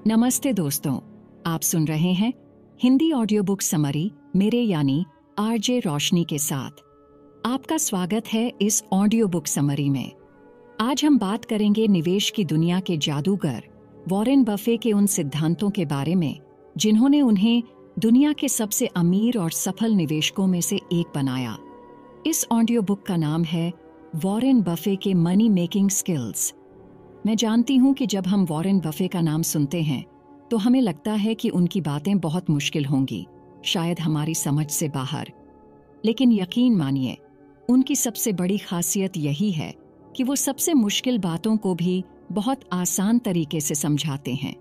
नमस्ते दोस्तों, आप सुन रहे हैं हिंदी ऑडियो बुक समरी मेरे यानी आरजे रोशनी के साथ। आपका स्वागत है इस ऑडियो बुक समरी में। आज हम बात करेंगे निवेश की दुनिया के जादूगर वॉरेन बफे के उन सिद्धांतों के बारे में जिन्होंने उन्हें दुनिया के सबसे अमीर और सफल निवेशकों में से एक बनाया। इस ऑडियो बुक का नाम है वॉरेन बफे के मनी मेकिंग स्किल्स। मैं जानती हूं कि जब हम वॉरेन बफे का नाम सुनते हैं तो हमें लगता है कि उनकी बातें बहुत मुश्किल होंगी, शायद हमारी समझ से बाहर। लेकिन यकीन मानिए, उनकी सबसे बड़ी खासियत यही है कि वो सबसे मुश्किल बातों को भी बहुत आसान तरीके से समझाते हैं।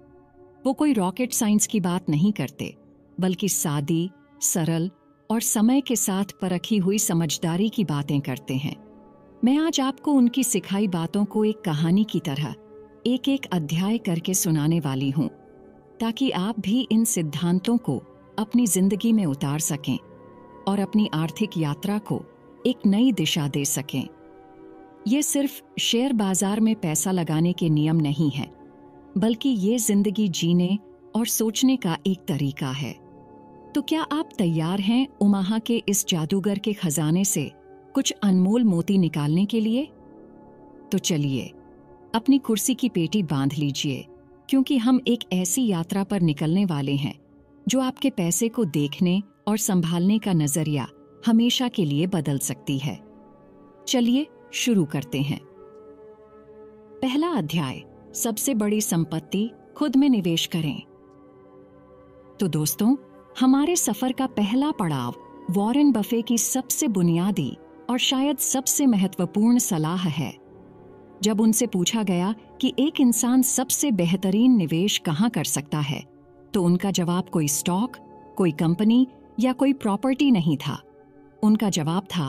वो कोई रॉकेट साइंस की बात नहीं करते, बल्कि सादी, सरल और समय के साथ परखी हुई समझदारी की बातें करते हैं। मैं आज आपको उनकी सिखाई बातों को एक कहानी की तरह एक एक अध्याय करके सुनाने वाली हूं, ताकि आप भी इन सिद्धांतों को अपनी जिंदगी में उतार सकें और अपनी आर्थिक यात्रा को एक नई दिशा दे सकें। ये सिर्फ शेयर बाजार में पैसा लगाने के नियम नहीं है, बल्कि ये जिंदगी जीने और सोचने का एक तरीका है। तो क्या आप तैयार हैं ओमाहा के इस जादूगर के खजाने से कुछ अनमोल मोती निकालने के लिए? तो चलिए, अपनी कुर्सी की पेटी बांध लीजिए, क्योंकि हम एक ऐसी यात्रा पर निकलने वाले हैं जो आपके पैसे को देखने और संभालने का नजरिया हमेशा के लिए बदल सकती है। चलिए शुरू करते हैं। पहला अध्याय, सबसे बड़ी संपत्ति खुद में निवेश करें। तो दोस्तों, हमारे सफर का पहला पड़ाव वॉरेन बफे की सबसे बुनियादी और शायद सबसे महत्वपूर्ण सलाह है। जब उनसे पूछा गया कि एक इंसान सबसे बेहतरीन निवेश कहां कर सकता है, तो उनका जवाब कोई स्टॉक, कोई कंपनी या कोई प्रॉपर्टी नहीं था। उनका जवाब था,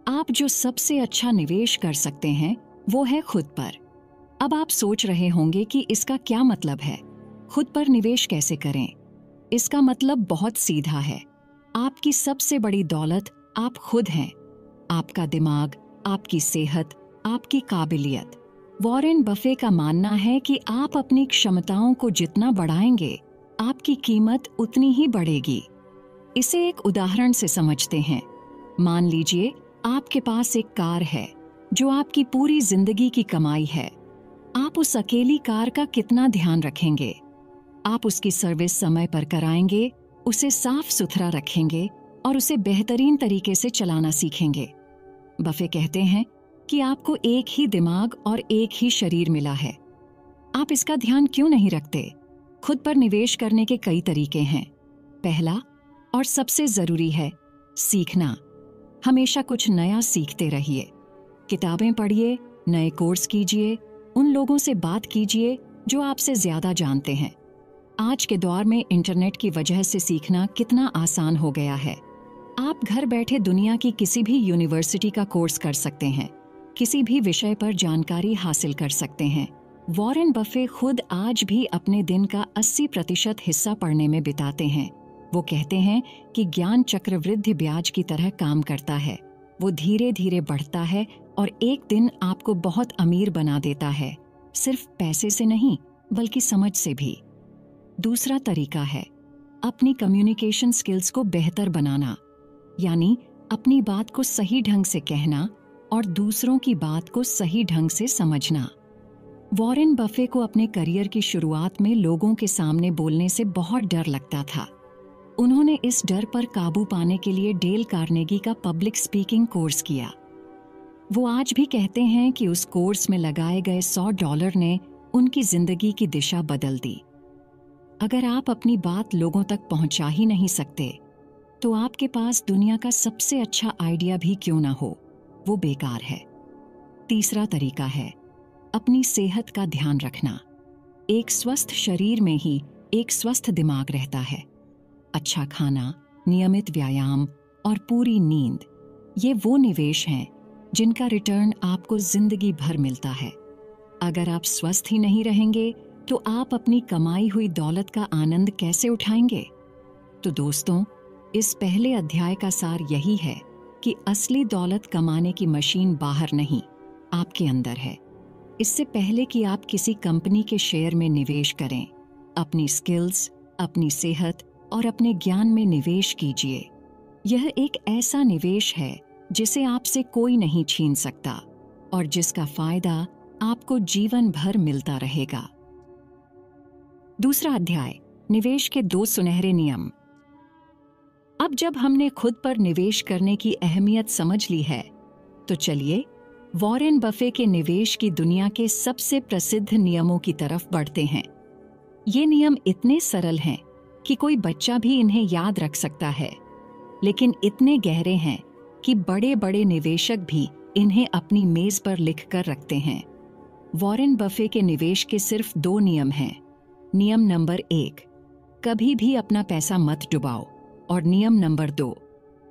आप जो सबसे अच्छा निवेश कर सकते हैं वो है खुद पर। अब आप सोच रहे होंगे कि इसका क्या मतलब है, खुद पर निवेश कैसे करें? इसका मतलब बहुत सीधा है। आपकी सबसे बड़ी दौलत आप खुद हैं। आपका दिमाग, आपकी सेहत, आपकी काबिलियत। वॉरेन बफे का मानना है कि आप अपनी क्षमताओं को जितना बढ़ाएंगे, आपकी कीमत उतनी ही बढ़ेगी। इसे एक उदाहरण से समझते हैं। मान लीजिए आपके पास एक कार है जो आपकी पूरी जिंदगी की कमाई है। आप उस अकेली कार का कितना ध्यान रखेंगे? आप उसकी सर्विस समय पर कराएंगे, उसे साफ सुथरा रखेंगे और उसे बेहतरीन तरीके से चलाना सीखेंगे। बफे कहते हैं कि आपको एक ही दिमाग और एक ही शरीर मिला है। आप इसका ध्यान क्यों नहीं रखते? खुद पर निवेश करने के कई तरीके हैं। पहला और सबसे जरूरी है सीखना। हमेशा कुछ नया सीखते रहिए। किताबें पढ़िए, नए कोर्स कीजिए, उन लोगों से बात कीजिए जो आपसे ज्यादा जानते हैं। आज के दौर में इंटरनेट की वजह से सीखना कितना आसान हो गया है। आप घर बैठे दुनिया की किसी भी यूनिवर्सिटी का कोर्स कर सकते हैं, किसी भी विषय पर जानकारी हासिल कर सकते हैं। वॉरेन बफे खुद आज भी अपने दिन का 80% हिस्सा पढ़ने में बिताते हैं। वो कहते हैं कि ज्ञान चक्रवृद्धि ब्याज की तरह काम करता है। वो धीरे धीरे बढ़ता है और एक दिन आपको बहुत अमीर बना देता है, सिर्फ पैसे से नहीं बल्कि समझ से भी। दूसरा तरीका है अपनी कम्युनिकेशन स्किल्स को बेहतर बनाना, यानी अपनी बात को सही ढंग से कहना और दूसरों की बात को सही ढंग से समझना। वॉरेन बफे को अपने करियर की शुरुआत में लोगों के सामने बोलने से बहुत डर लगता था। उन्होंने इस डर पर काबू पाने के लिए डेल कार्नेगी का पब्लिक स्पीकिंग कोर्स किया। वो आज भी कहते हैं कि उस कोर्स में लगाए गए $100 ने उनकी जिंदगी की दिशा बदल दी। अगर आप अपनी बात लोगों तक पहुंचा ही नहीं सकते, तो आपके पास दुनिया का सबसे अच्छा आइडिया भी क्यों ना हो, वो बेकार है। तीसरा तरीका है अपनी सेहत का ध्यान रखना। एक स्वस्थ शरीर में ही एक स्वस्थ दिमाग रहता है। अच्छा खाना, नियमित व्यायाम और पूरी नींद, ये वो निवेश हैं जिनका रिटर्न आपको जिंदगी भर मिलता है। अगर आप स्वस्थ ही नहीं रहेंगे तो आप अपनी कमाई हुई दौलत का आनंद कैसे उठाएंगे? तो दोस्तों, इस पहले अध्याय का सार यही है कि असली दौलत कमाने की मशीन बाहर नहीं, आपके अंदर है। इससे पहले कि आप किसी कंपनी के शेयर में निवेश करें, अपनी स्किल्स, अपनी सेहत और अपने ज्ञान में निवेश कीजिए। यह एक ऐसा निवेश है जिसे आपसे कोई नहीं छीन सकता और जिसका फायदा आपको जीवन भर मिलता रहेगा। दूसरा अध्याय, निवेश के 2 सुनहरे नियम। अब जब हमने खुद पर निवेश करने की अहमियत समझ ली है, तो चलिए वॉरेन बफे के निवेश की दुनिया के सबसे प्रसिद्ध नियमों की तरफ बढ़ते हैं। ये नियम इतने सरल हैं कि कोई बच्चा भी इन्हें याद रख सकता है, लेकिन इतने गहरे हैं कि बड़े-बड़े निवेशक भी इन्हें अपनी मेज पर लिख कर रखते हैं। वॉरेन बफे के निवेश के सिर्फ 2 नियम हैं। नियम नंबर 1, कभी भी अपना पैसा मत डुबाओ, और नियम नंबर 2,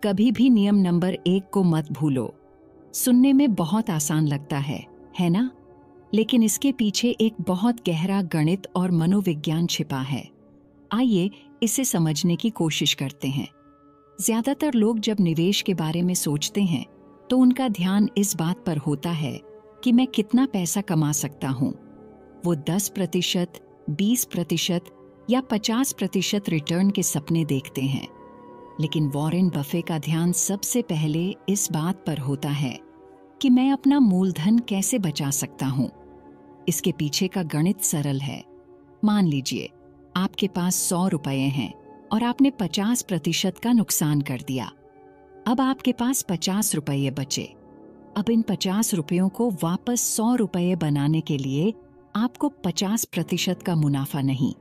कभी भी नियम नंबर 1 को मत भूलो। सुनने में बहुत आसान लगता है ना? लेकिन इसके पीछे एक बहुत गहरा गणित और मनोविज्ञान छिपा है। आइए इसे समझने की कोशिश करते हैं। ज्यादातर लोग जब निवेश के बारे में सोचते हैं तो उनका ध्यान इस बात पर होता है कि मैं कितना पैसा कमा सकता हूँ। वो 10%, 20% या 50% रिटर्न के सपने देखते हैं। लेकिन वॉरेन बफे का ध्यान सबसे पहले इस बात पर होता है कि मैं अपना मूलधन कैसे बचा सकता हूँ। इसके पीछे का गणित सरल है। मान लीजिए आपके पास 100 रुपए हैं और आपने 50% का नुकसान कर दिया। अब आपके पास 50 रुपये बचे। अब इन 50 रुपयों को वापस 100 रुपये बनाने के लिए आपको 50% का मुनाफा नहीं,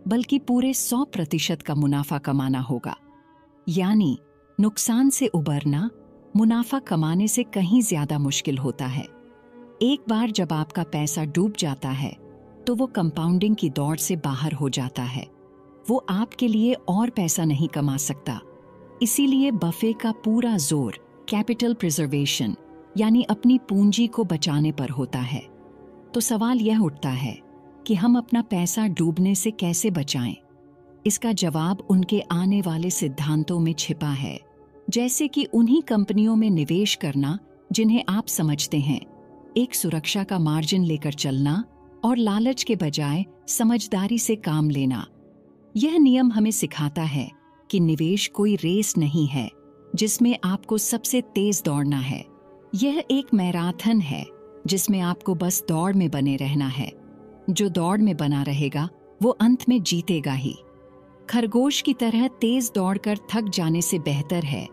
बल्कि पूरे 100% का मुनाफा कमाना होगा। यानी नुकसान से उबरना मुनाफा कमाने से कहीं ज्यादा मुश्किल होता है। एक बार जब आपका पैसा डूब जाता है तो वो कंपाउंडिंग की दौड़ से बाहर हो जाता है। वो आपके लिए और पैसा नहीं कमा सकता। इसीलिए बफे का पूरा जोर कैपिटल प्रिजर्वेशन यानी अपनी पूंजी को बचाने पर होता है। तो सवाल यह उठता है कि हम अपना पैसा डूबने से कैसे बचाएं? इसका जवाब उनके आने वाले सिद्धांतों में छिपा है, जैसे कि उन्हीं कंपनियों में निवेश करना जिन्हें आप समझते हैं, एक सुरक्षा का मार्जिन लेकर चलना और लालच के बजाय समझदारी से काम लेना। यह नियम हमें सिखाता है कि निवेश कोई रेस नहीं है जिसमें आपको सबसे तेज दौड़ना है। यह एक मैराथन है जिसमें आपको बस दौड़ में बने रहना है। जो दौड़ में बना रहेगा वो अंत में जीतेगा ही। खरगोश की तरह तेज दौड़कर थक जाने से बेहतर है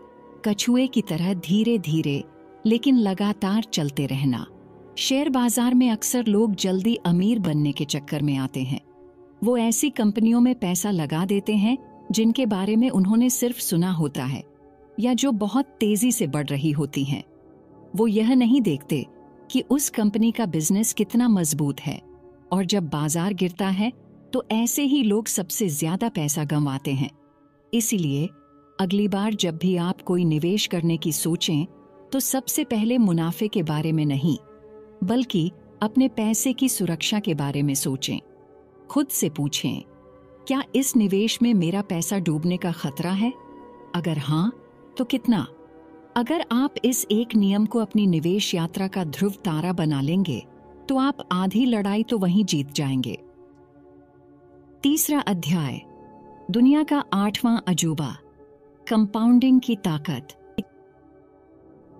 कछुए की तरह धीरे धीरे लेकिन लगातार चलते रहना। शेयर बाजार में अक्सर लोग जल्दी अमीर बनने के चक्कर में आते हैं। वो ऐसी कंपनियों में पैसा लगा देते हैं जिनके बारे में उन्होंने सिर्फ सुना होता है या जो बहुत तेजी से बढ़ रही होती हैं। वो यह नहीं देखते कि उस कंपनी का बिजनेस कितना मजबूत है, और जब बाजार गिरता है तो ऐसे ही लोग सबसे ज्यादा पैसा गंवाते हैं। इसीलिए अगली बार जब भी आप कोई निवेश करने की सोचें तो सबसे पहले मुनाफे के बारे में नहीं, बल्कि अपने पैसे की सुरक्षा के बारे में सोचें। खुद से पूछें, क्या इस निवेश में मेरा पैसा डूबने का खतरा है? अगर हाँ, तो कितना? अगर आप इस एक नियम को अपनी निवेश यात्रा का ध्रुव तारा बना लेंगे तो आप आधी लड़ाई तो वहीं जीत जाएंगे। तीसरा अध्याय, दुनिया का 8वां अजूबा, कंपाउंडिंग की ताकत।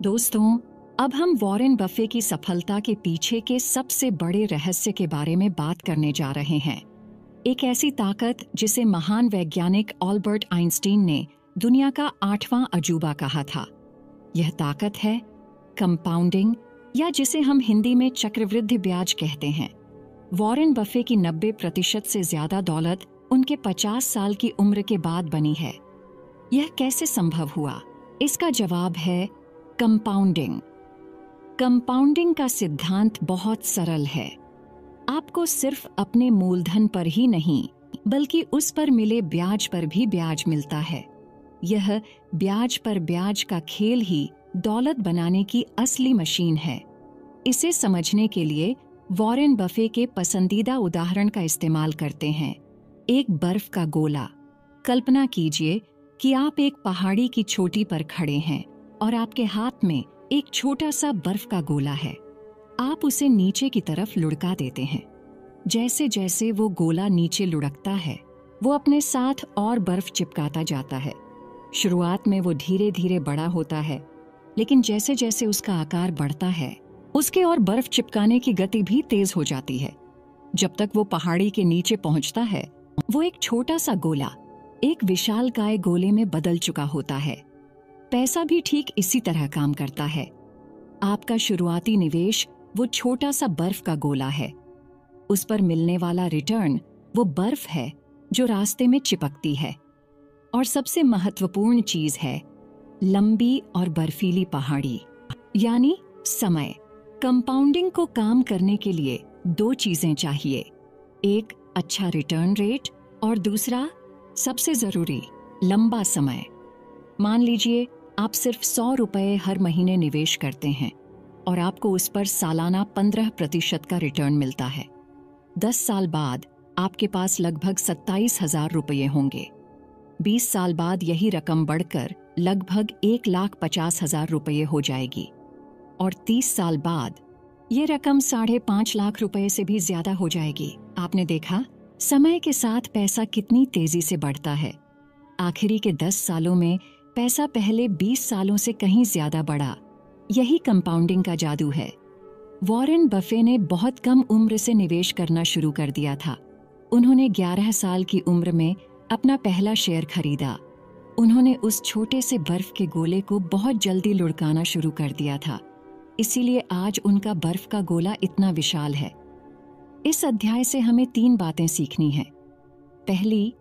दोस्तों, अब हम वॉरेन बफे की सफलता के पीछे के सबसे बड़े रहस्य के बारे में बात करने जा रहे हैं। एक ऐसी ताकत जिसे महान वैज्ञानिक अल्बर्ट आइंस्टीन ने दुनिया का 8वां अजूबा कहा था। यह ताकत है कंपाउंडिंग, या जिसे हम हिंदी में चक्रवृद्धि ब्याज कहते हैं। वॉरेन बफे की 90% से ज्यादा दौलत उनके 50 साल की उम्र के बाद बनी है। यह कैसे संभव हुआ? इसका जवाब है कंपाउंडिंग। कंपाउंडिंग का सिद्धांत बहुत सरल है। आपको सिर्फ अपने मूलधन पर ही नहीं, बल्कि उस पर मिले ब्याज पर भी ब्याज मिलता है। यह ब्याज पर ब्याज का खेल ही दौलत बनाने की असली मशीन है। इसे समझने के लिए वॉरेन बफे के पसंदीदा उदाहरण का इस्तेमाल करते हैं, एक बर्फ का गोला। कल्पना कीजिए कि आप एक पहाड़ी की चोटी पर खड़े हैं और आपके हाथ में एक छोटा सा बर्फ का गोला है। आप उसे नीचे की तरफ लुढ़का देते हैं। जैसे जैसे वो गोला नीचे लुढ़कता है, वो अपने साथ और बर्फ चिपकाता जाता है। शुरुआत में वो धीरे धीरे बड़ा होता है, लेकिन जैसे जैसे उसका आकार बढ़ता है, उसके और बर्फ चिपकाने की गति भी तेज हो जाती है। जब तक वो पहाड़ी के नीचे पहुंचता है, वो एक छोटा सा गोला एक विशालकाय गोले में बदल चुका होता है। पैसा भी ठीक इसी तरह काम करता है। आपका शुरुआती निवेश वो छोटा सा बर्फ का गोला है। उस पर मिलने वाला रिटर्न वो बर्फ है जो रास्ते में चिपकती है। और सबसे महत्वपूर्ण चीज है लंबी और बर्फीली पहाड़ी, यानी समय। कंपाउंडिंग को काम करने के लिए दो चीजें चाहिए, एक अच्छा रिटर्न रेट और दूसरा सबसे जरूरी लंबा समय। मान लीजिए आप सिर्फ 100 रुपए हर महीने निवेश करते हैं और आपको उस पर सालाना 15% का रिटर्न मिलता है। 10 साल बाद आपके पास लगभग 27,000 रुपये होंगे। 20 साल बाद यही रकम बढ़कर लगभग 1,50,000 रुपये हो जाएगी और 30 साल बाद ये रकम 5.5 लाख रुपए से भी ज्यादा हो जाएगी। आपने देखा समय के साथ पैसा कितनी तेजी से बढ़ता है। आखिरी के 10 सालों में पैसा पहले 20 सालों से कहीं ज्यादा बढ़ा। यही कंपाउंडिंग का जादू है। वॉरेन बफे ने बहुत कम उम्र से निवेश करना शुरू कर दिया था। उन्होंने 11 साल की उम्र में अपना पहला शेयर खरीदा। उन्होंने उस छोटे से बर्फ के गोले को बहुत जल्दी लुढ़काना शुरू कर दिया था। इसीलिए आज उनका बर्फ का गोला इतना विशाल है। इस अध्याय से हमें 3 बातें सीखनी हैं। पहली,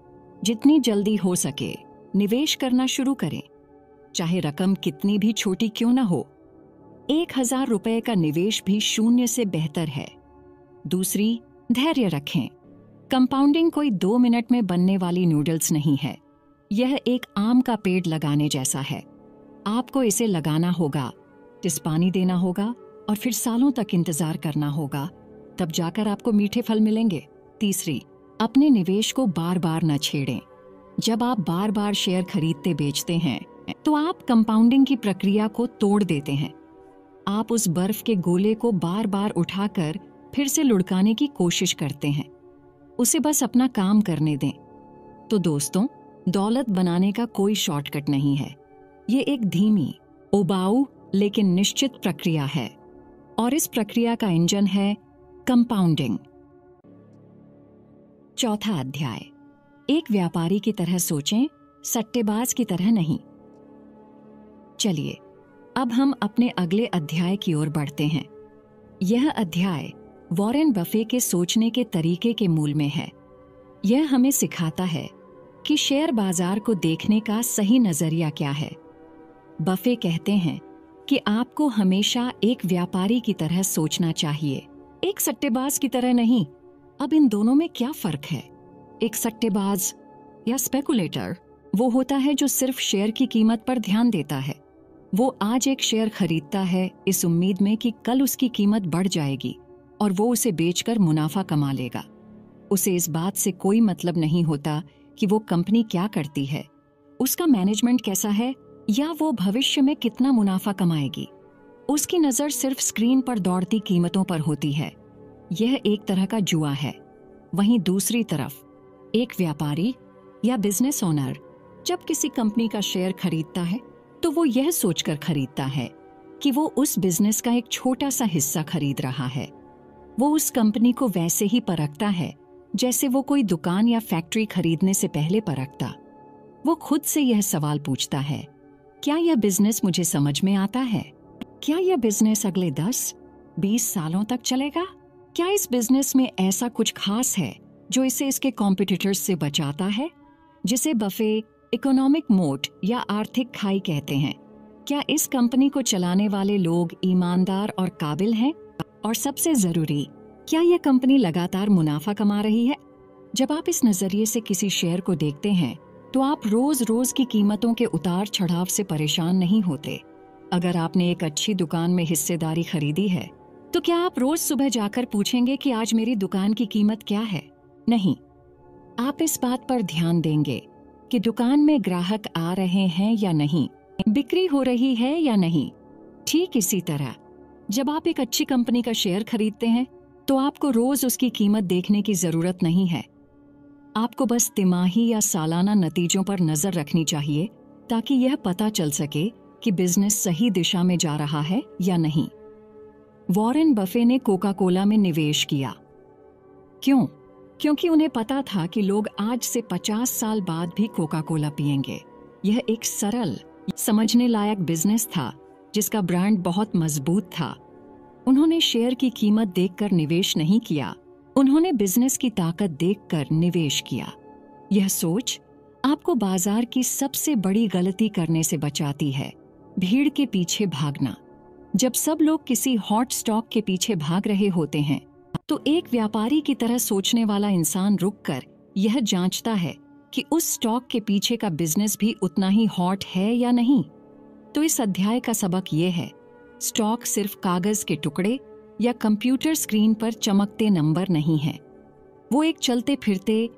जितनी जल्दी हो सके निवेश करना शुरू करें, चाहे रकम कितनी भी छोटी क्यों ना हो। 1,000 रुपए का निवेश भी 0 से बेहतर है। दूसरी, धैर्य रखें। कंपाउंडिंग कोई 2 मिनट में बनने वाली नूडल्स नहीं है। यह एक आम का पेड़ लगाने जैसा है। आपको इसे लगाना होगा, इस पानी देना होगा और फिर सालों तक इंतजार करना होगा, तब जाकर आपको मीठे फल मिलेंगे। तीसरी, अपने निवेश को बार बार न छेड़ें। जब आप बार बार शेयर खरीदते बेचते हैं तो आप कंपाउंडिंग की प्रक्रिया को तोड़ देते हैं। आप उस बर्फ के गोले को बार बार उठाकर फिर से लुढ़काने की कोशिश करते हैं। उसे बस अपना काम करने दें। तो दोस्तों, दौलत बनाने का कोई शॉर्टकट नहीं है। ये एक धीमी, उबाऊ लेकिन निश्चित प्रक्रिया है और इस प्रक्रिया का इंजन है कंपाउंडिंग। चौथा अध्याय, एक व्यापारी की तरह सोचें, सट्टेबाज की तरह नहीं। चलिए अब हम अपने अगले अध्याय की ओर बढ़ते हैं। यह अध्याय वॉरेन बफे के सोचने के तरीके के मूल में है। यह हमें सिखाता है कि शेयर बाजार को देखने का सही नजरिया क्या है। बफे कहते हैं कि आपको हमेशा एक व्यापारी की तरह सोचना चाहिए, एक सट्टेबाज की तरह नहीं। अब इन दोनों में क्या फर्क है? एक सट्टेबाज या स्पेकुलेटर वो होता है जो सिर्फ शेयर की कीमत पर ध्यान देता है। वो आज एक शेयर खरीदता है इस उम्मीद में कि कल उसकी कीमत बढ़ जाएगी और वो उसे बेचकर मुनाफा कमा लेगा। उसे इस बात से कोई मतलब नहीं होता कि वो कंपनी क्या करती है, उसका मैनेजमेंट कैसा है या वो भविष्य में कितना मुनाफा कमाएगी। उसकी नजर सिर्फ स्क्रीन पर दौड़ती कीमतों पर होती है। यह एक तरह का जुआ है। वहीं दूसरी तरफ एक व्यापारी या बिजनेस ओनर जब किसी कंपनी का शेयर खरीदता है तो वो यह सोचकर खरीदता है कि वो उस बिजनेस का एक छोटा सा हिस्सा खरीद रहा है। वो उस कंपनी को वैसे ही परखता है जैसे वो कोई दुकान या फैक्ट्री खरीदने से पहले परखता। वो खुद से यह सवाल पूछता है, क्या यह बिजनेस मुझे समझ में आता है? क्या यह बिजनेस अगले 10-20 सालों तक चलेगा? क्या इस बिजनेस में ऐसा कुछ खास है जो इसे इसके कॉम्पिटिटर्स से बचाता है, जिसे बफे इकोनॉमिक मोट या आर्थिक खाई कहते हैं? क्या इस कंपनी को चलाने वाले लोग ईमानदार और काबिल हैं? और सबसे जरूरी, क्या यह कंपनी लगातार मुनाफा कमा रही है? जब आप इस नजरिए से किसी शेयर को देखते हैं तो आप रोज रोज की कीमतों के उतार चढ़ाव से परेशान नहीं होते। अगर आपने एक अच्छी दुकान में हिस्सेदारी खरीदी है तो क्या आप रोज सुबह जाकर पूछेंगे कि आज मेरी दुकान की कीमत क्या है? नहीं। आप इस बात पर ध्यान देंगे कि दुकान में ग्राहक आ रहे हैं या नहीं, बिक्री हो रही है या नहीं। ठीक इसी तरह जब आप एक अच्छी कंपनी का शेयर खरीदते हैं तो आपको रोज उसकी कीमत देखने की जरूरत नहीं है। आपको बस तिमाही या सालाना नतीजों पर नजर रखनी चाहिए ताकि यह पता चल सके कि बिजनेस सही दिशा में जा रहा है या नहीं। वॉरेन बफे ने कोका कोला में निवेश किया। क्यों? क्योंकि उन्हें पता था कि लोग आज से 50 साल बाद भी कोका कोला पिएंगे। यह एक सरल, समझने लायक बिजनेस था जिसका ब्रांड बहुत मजबूत था। उन्होंने शेयर की कीमत देखकर निवेश नहीं किया, उन्होंने बिजनेस की ताकत देखकर निवेश किया। यह सोच आपको बाजार की सबसे बड़ी गलती करने से बचाती है, भीड़ के पीछे भागना। जब सब लोग किसी हॉट स्टॉक के पीछे भाग रहे होते हैं तो एक व्यापारी की तरह सोचने वाला इंसान रुककर यह जांचता है कि उस स्टॉक के पीछे का बिजनेस भी उतना ही हॉट है या नहीं। तो इस अध्याय का सबक यह है, स्टॉक सिर्फ कागज के टुकड़े या कंप्यूटर स्क्रीन पर चमकते नंबर नहीं है। वो एक चलते फिरते,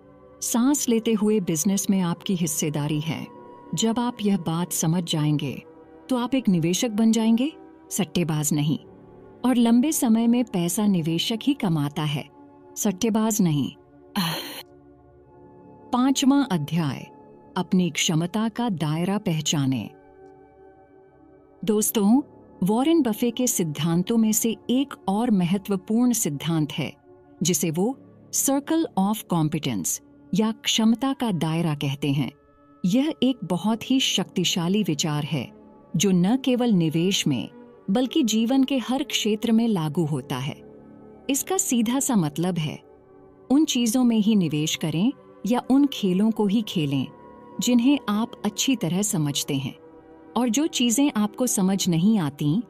सांस लेते हुए बिजनेस में आपकी हिस्सेदारी है। जब आप यह बात समझ जाएंगे तो आप एक निवेशक बन जाएंगे, सट्टेबाज नहीं। और लंबे समय में पैसा निवेशक ही कमाता है, सट्टेबाज नहीं। 5वां अध्याय, अपनी क्षमता का दायरा पहचाने। दोस्तों, वॉरेन बफे के सिद्धांतों में से एक और महत्वपूर्ण सिद्धांत है जिसे वो सर्कल ऑफ कॉम्पिटेंस या क्षमता का दायरा कहते हैं। यह एक बहुत ही शक्तिशाली विचार है जो न केवल निवेश में बल्कि जीवन के हर क्षेत्र में लागू होता है। इसका सीधा सा मतलब है, उन चीजों में ही निवेश करें या उन खेलों को ही खेलें जिन्हें आप अच्छी तरह समझते हैं, और जो चीजें आपको समझ नहीं आती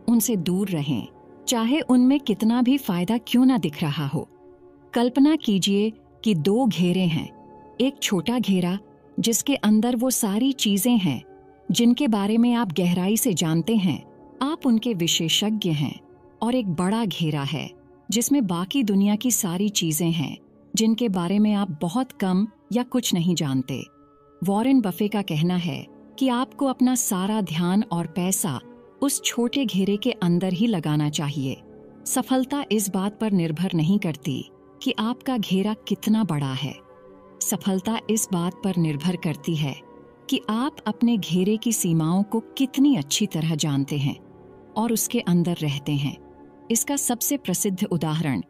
उनसे दूर रहें, चाहे उनमें कितना भी फायदा क्यों ना दिख रहा हो। कल्पना कीजिए कि 2 घेरे हैं, एक छोटा घेरा जिसके अंदर वो सारी चीजें हैं जिनके बारे में आप गहराई से जानते हैं, आप उनके विशेषज्ञ हैं, और एक बड़ा घेरा है जिसमें बाकी दुनिया की सारी चीजें हैं जिनके बारे में आप बहुत कम या कुछ नहीं जानते। वॉरेन बफे का कहना है कि आपको अपना सारा ध्यान और पैसा उस छोटे घेरे के अंदर ही लगाना चाहिए। सफलता इस बात पर निर्भर नहीं करती कि आपका घेरा कितना बड़ा है, सफलता इस बात पर निर्भर करती है कि आप अपने घेरे की सीमाओं को कितनी अच्छी तरह जानते हैं और उसके अंदर रहते हैं। इसका सबसे प्रसिद्ध उदाहरण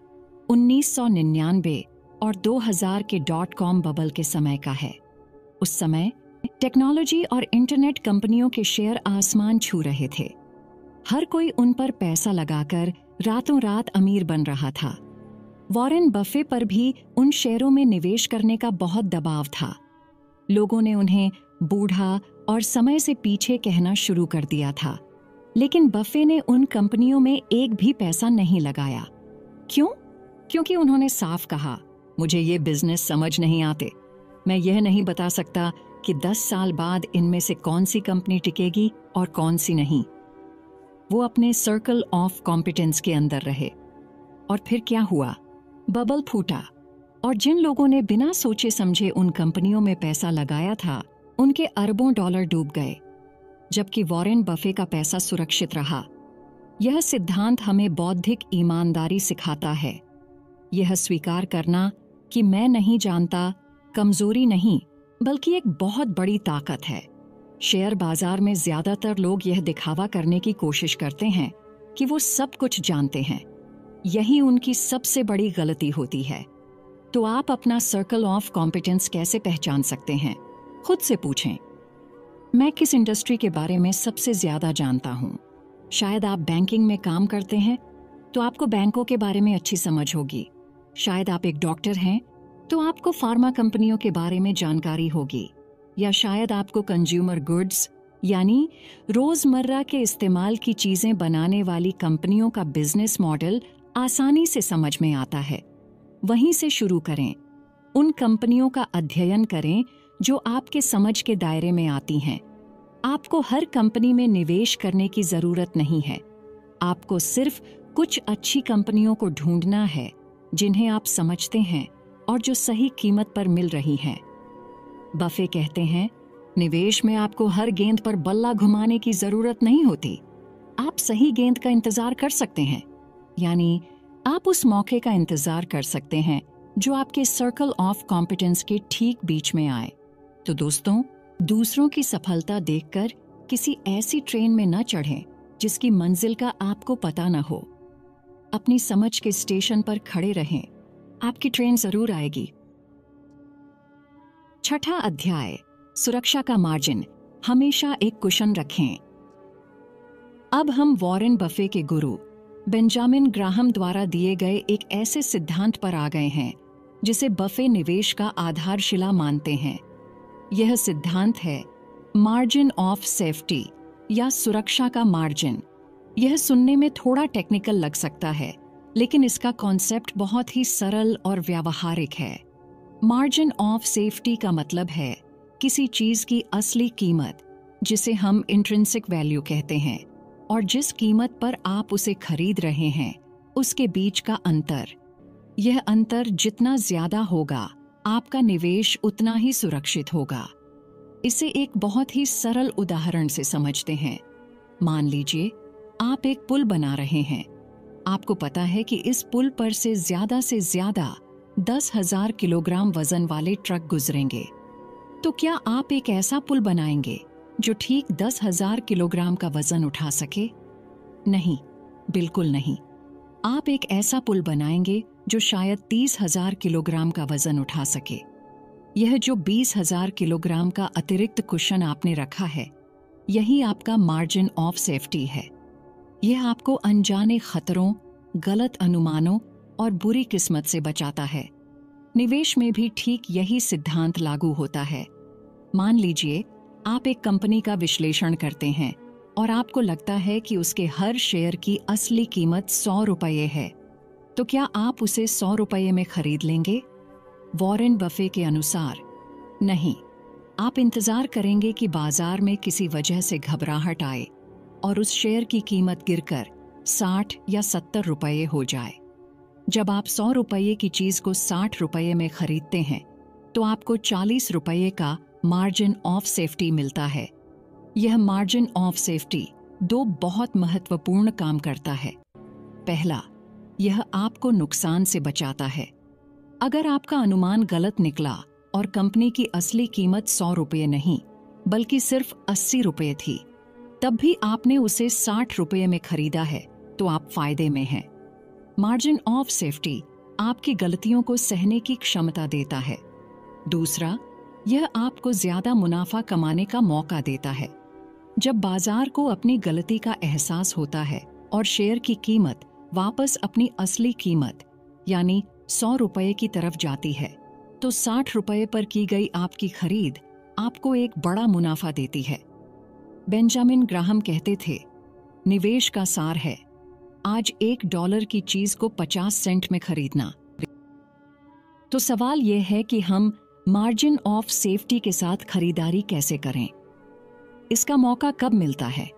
1999 और 2000 के .com बबल के समय का है। उस समय टेक्नोलॉजी और इंटरनेट कंपनियों के शेयर आसमान छू रहे थे। हर कोई उन पर पैसा लगाकर रातों रात अमीर बन रहा था। वॉरेन बफे पर भी उन शेयरों में निवेश करने का बहुत दबाव था। लोगों ने उन्हें बूढ़ा और समय से पीछे कहना शुरू कर दिया था, लेकिन बफे ने उन कंपनियों में एक भी पैसा नहीं लगाया। क्यों? क्योंकि उन्होंने साफ कहा, मुझे ये बिजनेस समझ नहीं आते। मैं यह नहीं बता सकता कि 10 साल बाद इनमें से कौन सी कंपनी टिकेगी और कौन सी नहीं। वो अपने सर्कल ऑफ कॉम्पिटेंस के अंदर रहे। और फिर क्या हुआ? बबल फूटा और जिन लोगों ने बिना सोचे समझे उन कंपनियों में पैसा लगाया था, उनके अरबों डॉलर डूब गए, जबकि वॉरेन बफे का पैसा सुरक्षित रहा। यह सिद्धांत हमें बौद्धिक ईमानदारी सिखाता है। यह स्वीकार करना कि मैं नहीं जानता कमजोरी नहीं, बल्कि एक बहुत बड़ी ताकत है। शेयर बाजार में ज्यादातर लोग यह दिखावा करने की कोशिश करते हैं कि वो सब कुछ जानते हैं। यही उनकी सबसे बड़ी गलती होती है। तो आप अपना सर्कल ऑफ कॉम्पिटेंस कैसे पहचान सकते हैं? खुद से पूछें, मैं किस इंडस्ट्री के बारे में सबसे ज्यादा जानता हूँ? शायद आप बैंकिंग में काम करते हैं तो आपको बैंकों के बारे में अच्छी समझ होगी। शायद आप एक डॉक्टर हैं तो आपको फार्मा कंपनियों के बारे में जानकारी होगी। या शायद आपको कंज्यूमर गुड्स यानी रोजमर्रा के इस्तेमाल की चीजें बनाने वाली कंपनियों का बिजनेस मॉडल आसानी से समझ में आता है। वहीं से शुरू करें। उन कंपनियों का अध्ययन करें जो आपके समझ के दायरे में आती हैं। आपको हर कंपनी में निवेश करने की जरूरत नहीं है। आपको सिर्फ कुछ अच्छी कंपनियों को ढूंढना है जिन्हें आप समझते हैं और जो सही कीमत पर मिल रही हैं। बफे कहते हैं, निवेश में आपको हर गेंद पर बल्ला घुमाने की जरूरत नहीं होती। आप सही गेंद का इंतजार कर सकते हैं। यानी आप उस मौके का इंतजार कर सकते हैं जो आपके सर्कल ऑफ कॉम्पिटेंस के ठीक बीच में आए। तो दोस्तों, दूसरों की सफलता देखकर किसी ऐसी ट्रेन में न चढ़ें जिसकी मंजिल का आपको पता न हो। अपनी समझ के स्टेशन पर खड़े रहें, आपकी ट्रेन जरूर आएगी। छठा अध्याय, सुरक्षा का मार्जिन, हमेशा एक कुशन रखें। अब हम वॉरेन बफे के गुरु बेंजामिन ग्राहम द्वारा दिए गए एक ऐसे सिद्धांत पर आ गए हैं जिसे बफे निवेश का आधारशिला मानते हैं। यह सिद्धांत है मार्जिन ऑफ सेफ्टी या सुरक्षा का मार्जिन। यह सुनने में थोड़ा टेक्निकल लग सकता है, लेकिन इसका कॉन्सेप्ट बहुत ही सरल और व्यावहारिक है। मार्जिन ऑफ सेफ्टी का मतलब है किसी चीज की असली कीमत, जिसे हम इंट्रिंसिक वैल्यू कहते हैं, और जिस कीमत पर आप उसे खरीद रहे हैं उसके बीच का अंतर। यह अंतर जितना ज्यादा होगा, आपका निवेश उतना ही सुरक्षित होगा। इसे एक बहुत ही सरल उदाहरण से समझते हैं। मान लीजिए आप एक पुल बना रहे हैं। आपको पता है कि इस पुल पर से ज्यादा 10,000 किलोग्राम वजन वाले ट्रक गुजरेंगे। तो क्या आप एक ऐसा पुल बनाएंगे जो ठीक 10,000 किलोग्राम का वजन उठा सके? नहीं, बिल्कुल नहीं। आप एक ऐसा पुल बनाएंगे जो शायद 30,000 किलोग्राम का वजन उठा सके। यह जो 20,000 किलोग्राम का अतिरिक्त कुशन आपने रखा है, यही आपका मार्जिन ऑफ सेफ्टी है। यह आपको अनजाने खतरों, गलत अनुमानों और बुरी किस्मत से बचाता है। निवेश में भी ठीक यही सिद्धांत लागू होता है। मान लीजिए आप एक कंपनी का विश्लेषण करते हैं और आपको लगता है कि उसके हर शेयर की असली कीमत 100 रुपये है। तो क्या आप उसे 100 रुपये में खरीद लेंगे? वॉरेन बफे के अनुसार नहीं। आप इंतजार करेंगे कि बाजार में किसी वजह से घबराहट आए और उस शेयर की कीमत गिरकर 60 या 70 रुपये हो जाए। जब आप 100 रुपये की चीज को 60 रुपये में खरीदते हैं तो आपको 40 रुपये का मार्जिन ऑफ सेफ्टी मिलता है। यह मार्जिन ऑफ सेफ्टी दो बहुत महत्वपूर्ण काम करता है। पहला, यह आपको नुकसान से बचाता है। अगर आपका अनुमान गलत निकला और कंपनी की असली कीमत 100 रुपये नहीं बल्कि सिर्फ 80 रुपये थी, तब भी आपने उसे 60 रुपये में खरीदा है, तो आप फायदे में हैं। मार्जिन ऑफ सेफ्टी आपकी गलतियों को सहने की क्षमता देता है। दूसरा, यह आपको ज्यादा मुनाफा कमाने का मौका देता है। जब बाजार को अपनी गलती का एहसास होता है और शेयर की कीमत वापस अपनी असली कीमत यानी 100 रुपये की तरफ जाती है, तो 60 रुपये पर की गई आपकी खरीद आपको एक बड़ा मुनाफा देती है। बेंजामिन ग्राहम कहते थे, निवेश का सार है आज $1 की चीज को 50 सेंट में खरीदना। तो सवाल यह है कि हम मार्जिन ऑफ सेफ्टी के साथ खरीदारी कैसे करें? इसका मौका कब मिलता है?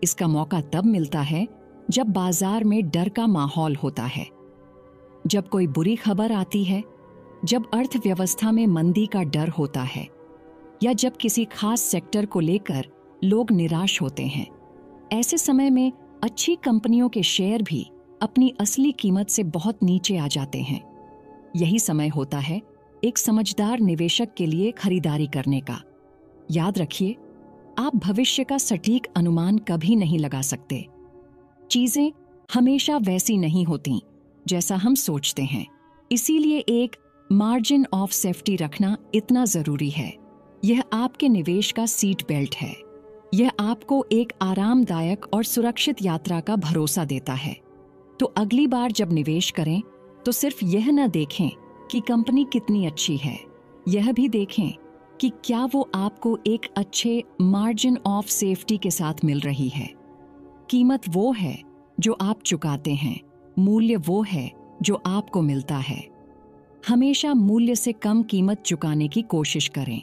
इसका मौका तब मिलता है जब बाजार में डर का माहौल होता है, जब कोई बुरी खबर आती है, जब अर्थव्यवस्था में मंदी का डर होता है, या जब किसी खास सेक्टर को लेकर लोग निराश होते हैं। ऐसे समय में अच्छी कंपनियों के शेयर भी अपनी असली कीमत से बहुत नीचे आ जाते हैं। यही समय होता है एक समझदार निवेशक के लिए खरीदारी करने का। याद रखिए, आप भविष्य का सटीक अनुमान कभी नहीं लगा सकते। चीजें हमेशा वैसी नहीं होती जैसा हम सोचते हैं। इसीलिए एक मार्जिन ऑफ सेफ्टी रखना इतना जरूरी है। यह आपके निवेश का सीट बेल्ट है। यह आपको एक आरामदायक और सुरक्षित यात्रा का भरोसा देता है। तो अगली बार जब निवेश करें तो सिर्फ यह न देखें कि कंपनी कितनी अच्छी है, यह भी देखें कि क्या वो आपको एक अच्छे मार्जिन ऑफ सेफ्टी के साथ मिल रही है। कीमत वो है जो आप चुकाते हैं, मूल्य वो है जो आपको मिलता है। हमेशा मूल्य से कम कीमत चुकाने की कोशिश करें।